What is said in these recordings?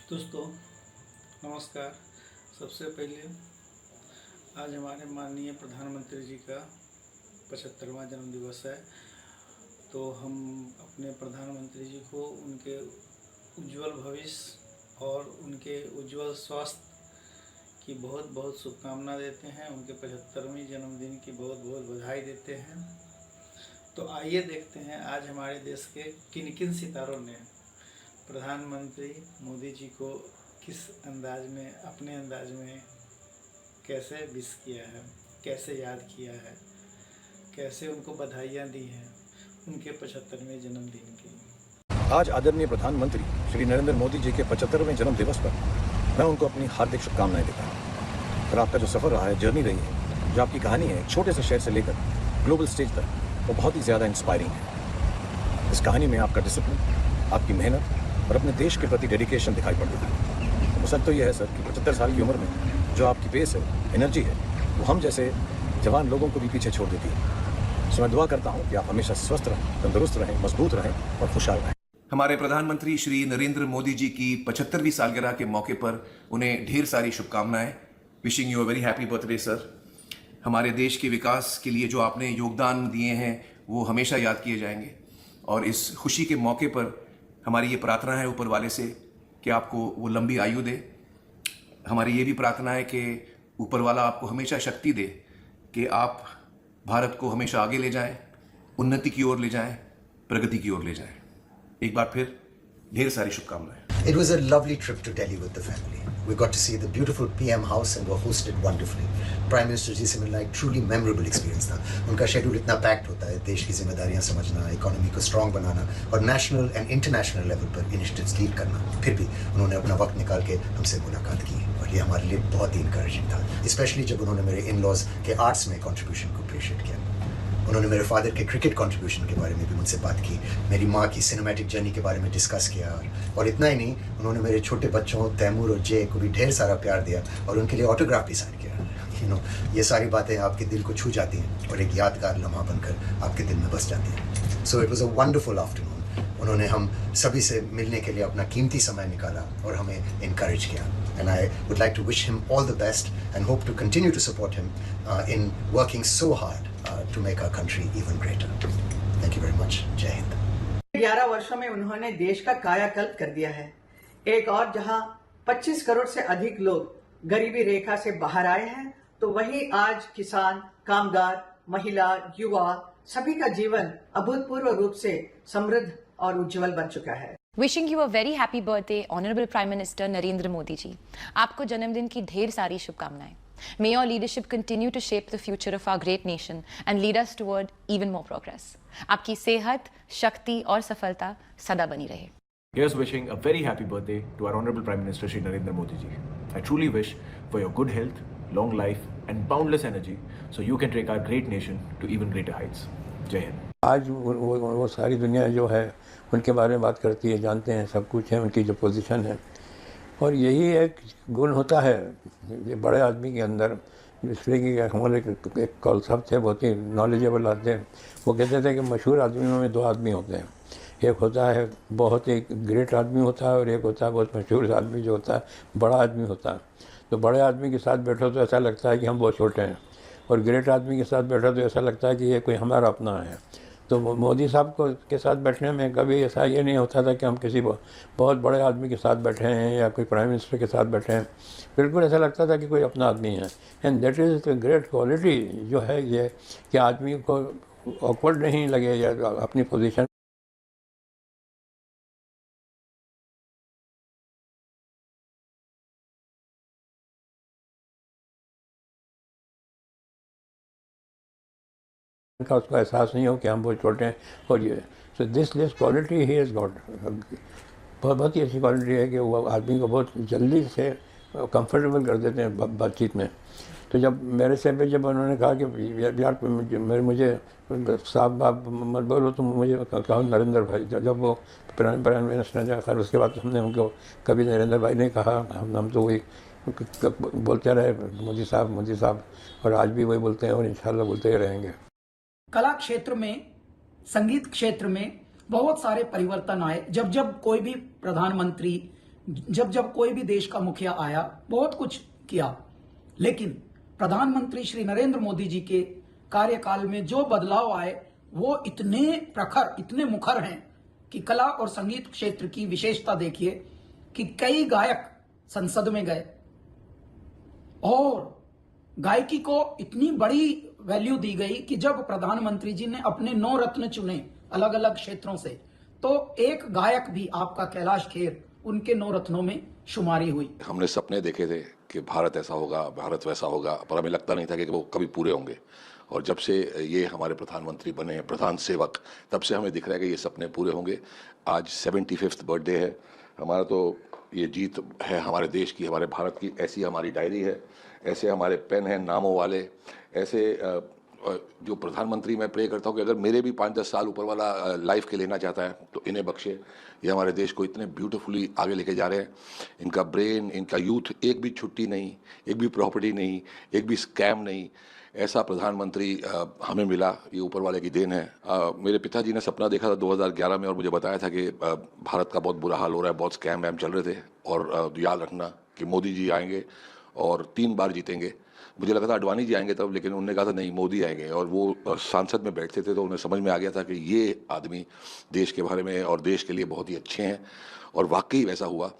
दोस्तों नमस्कार। सबसे पहले आज हमारे माननीय प्रधानमंत्री जी का 75वां जन्म दिवस है, तो हम अपने प्रधानमंत्री जी को उनके उज्जवल भविष्य और उनके उज्जवल स्वास्थ्य की बहुत बहुत शुभकामना देते हैं। उनके 75वें जन्मदिन की बहुत बहुत बधाई देते हैं। तो आइए देखते हैं आज हमारे देश के किन किन सितारों ने प्रधानमंत्री मोदी जी को किस अंदाज में, अपने अंदाज में कैसे विश किया है, कैसे याद किया है, कैसे उनको बधाइयाँ दी हैं उनके 75वें जन्मदिन की। आज आदरणीय प्रधानमंत्री श्री नरेंद्र मोदी जी के 75वें जन्म दिवस पर मैं उनको अपनी हार्दिक शुभकामनाएं देता हूँ। और आपका जो सफ़र रहा है, जर्नी रही है, जो आपकी कहानी है, छोटे से शहर से लेकर ग्लोबल स्टेज तक, वो बहुत ही ज़्यादा इंस्पायरिंग है। इस कहानी में आपका डिसिप्लिन, आपकी मेहनत और अपने देश के प्रति डेडिकेशन दिखाई पड़ता है। वो सच तो यह है सर कि 75 साल की उम्र में जो आपकी पेस है, एनर्जी है, वो हम जैसे जवान लोगों को भी पीछे छोड़ देती है। सो मैं दुआ करता हूँ कि आप हमेशा स्वस्थ रहें, तंदुरुस्त रहें, मजबूत रहें और खुशहाल रहें। हमारे प्रधानमंत्री श्री नरेंद्र मोदी जी की 75वीं सालगिरह के मौके पर उन्हें ढेर सारी शुभकामनाएं। Wishing you a very happy birthday sir. हमारे देश के विकास के लिए जो आपने योगदान दिए हैं वो हमेशा याद किए जाएंगे, और इस खुशी के मौके पर हमारी ये प्रार्थना है ऊपर वाले से कि आपको वो लंबी आयु दे। हमारी ये भी प्रार्थना है कि ऊपर वाला आपको हमेशा शक्ति दे कि आप भारत को हमेशा आगे ले जाएं, उन्नति की ओर ले जाएं, प्रगति की ओर ले जाएं। एक बार फिर ढेर सारी शुभकामनाएं। It was a lovely trip to Delhi with the family. We got to see the beautiful PM house and were hosted wonderfully. Prime Minister जी से मिलना एक truly memorable experience था। उनका शेड्यूल इतना पैक्ड होता है, देश की जिम्मेदारियां समझना, इकोनॉमी को स्ट्रॉन्ग बनाना और नेशनल एंड इंटरनेशनल लेवल पर इनिशिएटिव्स लीड करना। फिर भी उन्होंने अपना वक्त निकाल के हमसे मुलाकात की और ये हमारे लिए बहुत ही इंकरेजिंग था, स्पेशली जब उन्होंने मेरे इन-लॉज के आर्ट्स में कॉन्ट्रीब्यूशन को अप्रिशिएट किया। उन्होंने मेरे फादर के क्रिकेट कंट्रीब्यूशन के बारे में भी मुझसे बात की, मेरी माँ की सिनेमैटिक जर्नी के बारे में डिस्कस किया, और इतना ही नहीं, उन्होंने मेरे छोटे बच्चों तैमूर और जय को भी ढेर सारा प्यार दिया और उनके लिए ऑटोग्राफ भी साइन किया। ये सारी बातें आपके दिल को छू जाती हैं और एक यादगार लम्हा बनकर आपके दिल में बस जाती हैं। So it was a wonderful afternoon. उन्होंने हम सभी से मिलने के लिए अपना कीमती समय निकाला और हमें इनकरेज किया। And I would like to wish him all the best and hope to continue to support him in working so hard to make our country even greater. Thank you very much. Jai Hind. 11 वर्षों में उन्होंने देश का कायाकल्प कर दिया है। एक और जहां 25 करोड़ से अधिक लोग गरीबी रेखा से बाहर आए हैं, तो वहीं आज किसान, कामगार, महिला, युवा सभी का जीवन अभूतपूर्व रूप से समृद्ध और उज्जवल बन चुका है। Wishing you a very happy birthday honourable prime minister Narendra Modi ji. आपको जन्मदिन की ढेर सारी शुभकामनाएं। May your leadership continue to shape the future of our great nation and lead us toward even more progress. आपकी सेहत, शक्ति और सफलता सदा बनी रहे। Here's wishing a very happy birthday to our Honorable Prime Minister Shri Narendra Modi ji. I truly wish for your good health, long life and boundless energy so you can take our great nation to even greater heights. Jai Hind. आज वो सारी दुनिया जो है उनके बारे में बात करती है, जानते हैं सब कुछ है, उनकी जो पोजीशन है, और यही एक गुण होता है ये बड़े आदमी के अंदर। इसलिए कि हमारे एक कॉन्सेप्ट थे, बहुत ही नॉलेजेबल आते हैं। वो कहते थे कि मशहूर आदमियों में दो आदमी होते हैं, एक होता है बहुत ही ग्रेट आदमी होता है और एक होता है बहुत मशहूर आदमी जो होता है बड़ा आदमी होता है। तो बड़े आदमी के साथ बैठो तो ऐसा लगता है कि हम बहुत छोटे हैं, और ग्रेट आदमी के साथ बैठो तो ऐसा लगता है कि ये कोई हमारा अपना है। तो मोदी साहब को के साथ बैठने में कभी ऐसा ये नहीं होता था कि हम किसी बहुत बड़े आदमी के साथ बैठे हैं या कोई प्राइम मिनिस्टर के साथ बैठे हैं। बिल्कुल ऐसा लगता था कि कोई अपना आदमी है। And that is the great quality जो है ये, कि आदमी को ऑकवर्ड नहीं लगे या अपनी पोजीशन का उसको एहसास नहीं हो कि हम बहुत छोटे हैं। और ये so this quality he has got, बहुत ही अच्छी क्वालिटी है कि वो आदमी को बहुत जल्दी से कंफर्टेबल कर देते हैं बातचीत में। तो जब मेरे से पे जब उन्होंने कहा कि यार मुझे साहब आप मत बोलो, तो मुझे कहा नरेंद्र भाई। जब वो प्राइम मिनिस्टर ने खैर उसके बाद हमने उनको कभी नरेंद्र भाई नहीं कहा, हम तो वही बोलते रहे मोदी साहब, और आज भी वही बोलते हैं और इंशाल्लाह बोलते ही रहेंगे। कला क्षेत्र में, संगीत क्षेत्र में बहुत सारे परिवर्तन आए। जब जब कोई भी प्रधानमंत्री जब जब कोई भी देश का मुखिया आया बहुत कुछ किया, लेकिन प्रधानमंत्री श्री नरेंद्र मोदी जी के कार्यकाल में जो बदलाव आए वो इतने प्रखर, इतने मुखर हैं कि कला और संगीत क्षेत्र की विशेषता देखिए कि कई गायक संसद में गए और गायकी को इतनी बड़ी वैल्यू दी गई कि जब प्रधानमंत्री जी ने अपने 9 रत्न चुने अलग अलग क्षेत्रों से, तो एक गायक भी आपका कैलाश खेर उनके 9 रत्नों में शुमारी हुई। हमने सपने देखे थे कि भारत ऐसा होगा, भारत वैसा होगा, पर हमें लगता नहीं था कि वो कभी पूरे होंगे। और जब से ये हमारे प्रधानमंत्री बने, प्रधान सेवक, तब से हमें दिख रहा है कि ये सपने पूरे होंगे। आज 75th बर्थडे है हमारा, तो ये जीत है हमारे देश की, हमारे भारत की। ऐसी हमारी डायरी है, ऐसे हमारे पेन हैं नामों वाले, ऐसे जो प्रधानमंत्री मैं प्रे करता हूँ कि अगर मेरे भी 5-10 साल ऊपर वाला लाइफ के लेना चाहता है तो इन्हें बख्शे। ये हमारे देश को इतने ब्यूटीफुली आगे लेके जा रहे हैं। इनका ब्रेन, इनका यूथ, एक भी छुट्टी नहीं, एक भी प्रॉपर्टी नहीं, एक भी स्कैम नहीं, ऐसा प्रधानमंत्री हमें मिला। ये ऊपर वाले की देन है। मेरे पिताजी ने सपना देखा था 2011 में और मुझे बताया था कि भारत का बहुत बुरा हाल हो रहा है, बहुत स्कैम वैम चल रहे थे और याद रखना कि मोदी जी आएंगे और 3 बार जीतेंगे। मुझे लगा था अडवाणी जी आएंगे तब, लेकिन उन्होंने कहा था नहीं, मोदी आएंगे। और वो सांसद में बैठते थे तो उन्हें समझ में आ गया था कि ये आदमी देश के बारे में और देश के लिए बहुत ही अच्छे हैं, और वाकई वैसा हुआ।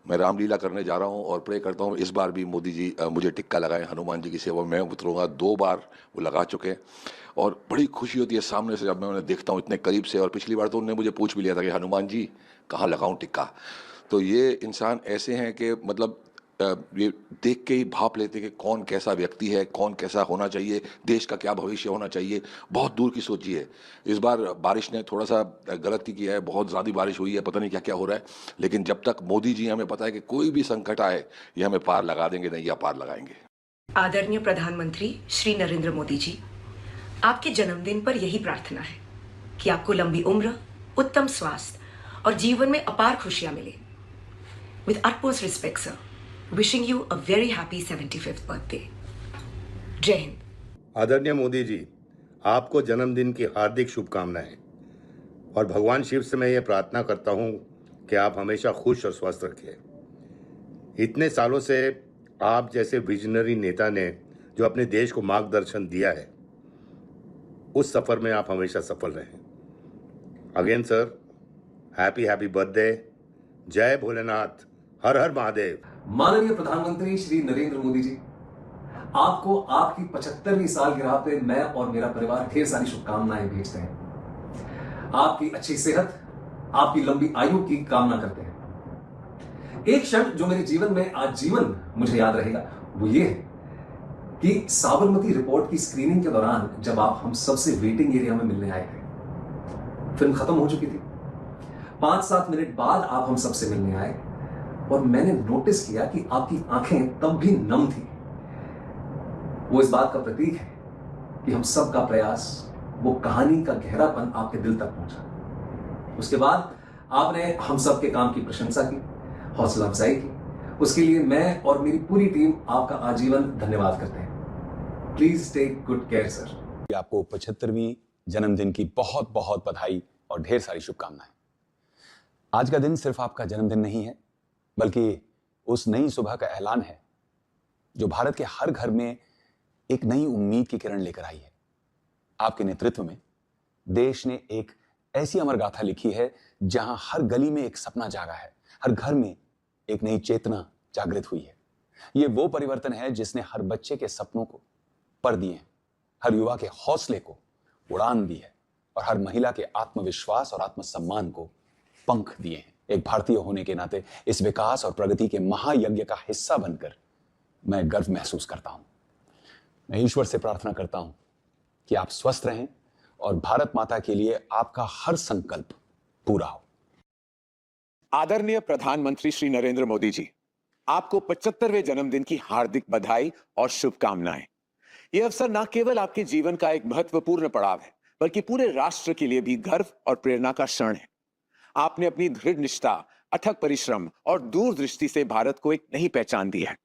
मैं रामलीला करने जा रहा हूं और प्रे करता हूं इस बार भी मोदी जी मुझे टिक्का लगाएं, हनुमान जी की सेवा में उतरूंगा। 2 बार वो लगा चुके हैं और बड़ी खुशी होती है सामने से जब मैं उन्हें देखता हूं इतने करीब से। और पिछली बार तो उन्होंने मुझे पूछ भी लिया था कि हनुमान जी कहाँ लगाऊं टिक्का। तो ये इंसान ऐसे हैं कि मतलब ये देख के ही भाप लेते कि कौन कैसा व्यक्ति है, कौन कैसा होना चाहिए, देश का क्या भविष्य होना चाहिए। बहुत दूर की सोची है। इस बार बारिश ने थोड़ा सा गलती किया है, बहुत ज़्यादा बारिश हुई है, पता नहीं क्या क्या हो रहा है, लेकिन जब तक मोदी जी हमें पता है कि कोई भी संकट आए ये हमें पार लगा देंगे, नहीं या पार लगाएंगे। आदरणीय प्रधानमंत्री श्री नरेंद्र मोदी जी, आपके जन्मदिन पर यही प्रार्थना है कि आपको लंबी उम्र, उत्तम स्वास्थ्य और जीवन में अपार खुशियां मिले। With utmost respect sir, wishing you a very happy 75th birthday. जय हिंद। आदरणीय मोदी जी, आपको जन्मदिन की हार्दिक शुभकामनाएं और भगवान शिव से मैं ये प्रार्थना करता हूं कि आप हमेशा खुश और स्वस्थ रखें। इतने सालों से आप जैसे विजनरी नेता ने जो अपने देश को मार्गदर्शन दिया है, उस सफर में आप हमेशा सफल रहें। Again sir, happy birthday. जय भोलेनाथ, हर हर महादेव। माननीय प्रधानमंत्री श्री नरेंद्र मोदी जी, आपको आपकी 75वीं सालगिरह पे मैं और मेरा परिवार ढेर सारी शुभकामनाएं भेजते हैं। आपकी अच्छी सेहत, आपकी लंबी आयु की कामना करते हैं। एक क्षण जो मेरे जीवन में आजीवन मुझे याद रहेगा वो ये है कि साबरमती रिपोर्ट की स्क्रीनिंग के दौरान जब आप हम सबसे वेटिंग एरिया में मिलने आए थे। फिल्म खत्म हो चुकी थी। 5-7 मिनट बाद आप हम सबसे मिलने आए और मैंने नोटिस किया कि आपकी आंखें तब भी नम थी। वो इस बात का प्रतीक है कि हम सब का प्रयास, वो कहानी का गहरापन आपके दिल तक पहुंचा। उसके बाद आपने हम सब के काम की प्रशंसा की, हौसला अफजाई की। उसके लिए मैं और मेरी पूरी टीम आपका आजीवन धन्यवाद करते हैं। Please take good care sir. आपको 75वीं जन्मदिन की बहुत बहुत बधाई और ढेर सारी शुभकामनाएं। आज का दिन सिर्फ आपका जन्मदिन नहीं है, बल्कि उस नई सुबह का ऐलान है जो भारत के हर घर में एक नई उम्मीद की किरण लेकर आई है। आपके नेतृत्व में देश ने एक ऐसी अमर गाथा लिखी है जहां हर गली में एक सपना जागा है, हर घर में एक नई चेतना जागृत हुई है। यह वो परिवर्तन है जिसने हर बच्चे के सपनों को पर दिए हैं, हर युवा के हौसले को उड़ान दी है और हर महिला के आत्मविश्वास और आत्मसम्मान को पंख दिए हैं। एक भारतीय होने के नाते इस विकास और प्रगति के महायज्ञ का हिस्सा बनकर मैं गर्व महसूस करता हूं। मैं ईश्वर से प्रार्थना करता हूं कि आप स्वस्थ रहें और भारत माता के लिए आपका हर संकल्प पूरा हो। आदरणीय प्रधानमंत्री श्री नरेंद्र मोदी जी, आपको 75वें जन्मदिन की हार्दिक बधाई और शुभकामनाएं। यह अवसर न केवल आपके जीवन का एक महत्वपूर्ण पड़ाव है, बल्कि पूरे राष्ट्र के लिए भी गर्व और प्रेरणा का क्षण है। आपने अपनी दृढ़ निष्ठा, अथक परिश्रम और दूरदृष्टि से भारत को एक नई पहचान दी है।